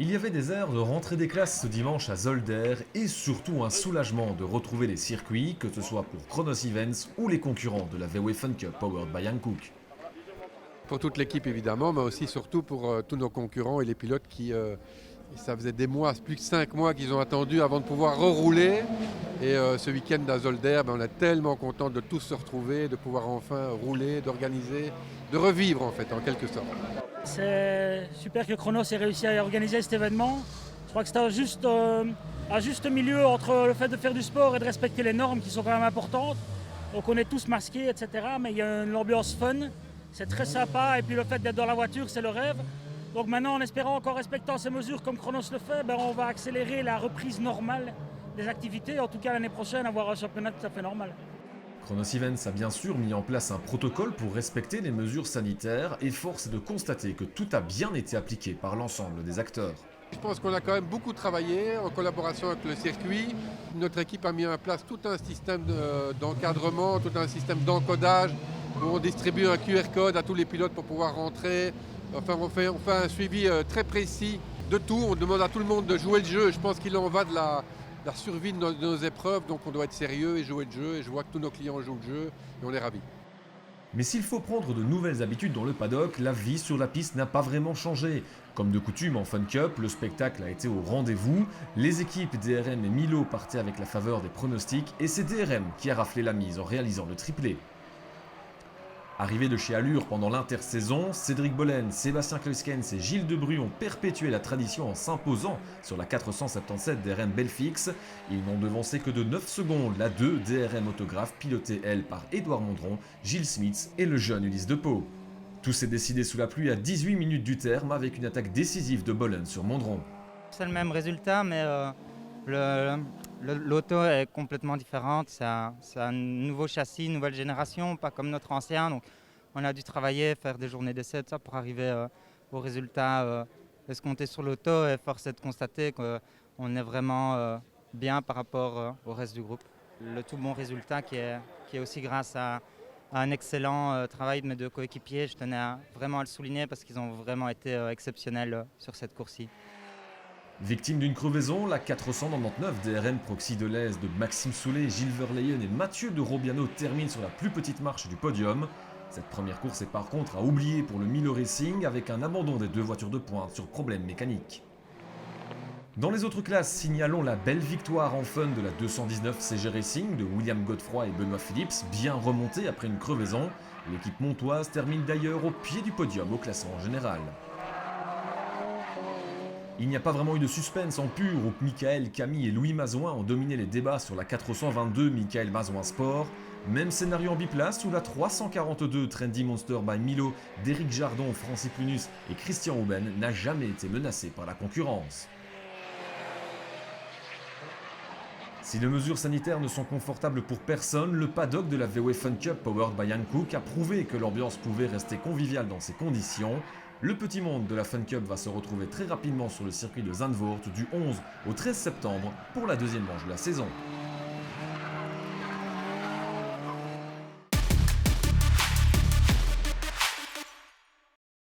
Il y avait des airs de rentrée des classes ce dimanche à Zolder et surtout un soulagement de retrouver les circuits, que ce soit pour Chronos Events ou les concurrents de la VW Fun Cup powered by Hankook. Pour toute l'équipe évidemment, mais aussi surtout pour tous nos concurrents et les pilotes qui, ça faisait des mois, plus de 5 mois qu'ils ont attendu avant de pouvoir rerouler. Et ce week-end à Zolder, on est tellement content de tous se retrouver, de pouvoir enfin rouler, d'organiser, de revivre en fait en quelque sorte. C'est super que Chronos ait réussi à organiser cet événement. Je crois que c'est un juste milieu entre le fait de faire du sport et de respecter les normes qui sont quand même importantes. Donc on est tous masqués, etc. Mais il y a une ambiance fun, c'est très sympa. Et puis le fait d'être dans la voiture, c'est le rêve. Donc maintenant, en espérant, qu'en respectant ces mesures comme Chronos le fait, on va accélérer la reprise normale des activités. En tout cas l'année prochaine, avoir un championnat tout à fait normal. Chronos Events a bien sûr mis en place un protocole pour respecter les mesures sanitaires et force est de constater que tout a bien été appliqué par l'ensemble des acteurs. Je pense qu'on a quand même beaucoup travaillé en collaboration avec le circuit. Notre équipe a mis en place tout un système d'encadrement, tout un système d'encodage où on distribue un QR code à tous les pilotes pour pouvoir rentrer. Enfin, on fait un suivi très précis de tout. On demande à tout le monde de jouer le jeu. Je pense qu'il en va de la survie de nos épreuves, donc on doit être sérieux et jouer le jeu. Et je vois que tous nos clients jouent le jeu et on est ravis. Mais s'il faut prendre de nouvelles habitudes dans le paddock, la vie sur la piste n'a pas vraiment changé. Comme de coutume en Fun Cup, le spectacle a été au rendez-vous. Les équipes DRM et Milo partaient avec la faveur des pronostics et c'est DRM qui a raflé la mise en réalisant le triplé. Arrivés de chez Allure pendant l'intersaison, Cédric Bollen, Sébastien Kluskens et Gilles Debru ont perpétué la tradition en s'imposant sur la 477 DRM Belfix. Ils n'ont devancé que de 9 secondes la 2 DRM Autographe pilotée elle par Édouard Mondron, Gilles Smith et le jeune Ulysse Depot. Tout s'est décidé sous la pluie à 18 minutes du terme avec une attaque décisive de Bollen sur Mondron. C'est le même résultat mais l'auto est complètement différente, c'est un nouveau châssis, nouvelle génération, pas comme notre ancien. Donc on a dû travailler, faire des journées d'essai, ça pour arriver au résultat escompté sur l'auto et force est de constater qu'on est vraiment bien par rapport au reste du groupe. Le tout bon résultat qui est aussi grâce à un excellent travail de mes deux coéquipiers, je tenais vraiment à le souligner parce qu'ils ont vraiment été exceptionnels sur cette course-ci. Victime d'une crevaison, la 499 DRM Proxy de l'Aise de Maxime Soulet, Gilles Verleyen et Mathieu de Robiano terminent sur la plus petite marche du podium. Cette première course est par contre à oublier pour le Milo Racing avec un abandon des deux voitures de pointe sur problème mécanique. Dans les autres classes, signalons la belle victoire en fun de la 219 CG Racing de William Godefroy et Benoît Phillips, bien remonté après une crevaison. L'équipe montoise termine d'ailleurs au pied du podium au classement général. Il n'y a pas vraiment eu de suspense en pur où Michael, Camille et Louis Mazouin ont dominé les débats sur la 422 Michael Mazouin Sport. Même scénario en biplace où la 342 Trendy Monster by Milo d'Éric Jardon, Francis Plunus et Christian Aubaine n'a jamais été menacée par la concurrence. Si les mesures sanitaires ne sont confortables pour personne, le paddock de la VW Fun Cup powered by Hankook a prouvé que l'ambiance pouvait rester conviviale dans ces conditions. Le petit monde de la Fun Cup va se retrouver très rapidement sur le circuit de Zandvoort du 11 au 13 septembre pour la deuxième manche de la saison.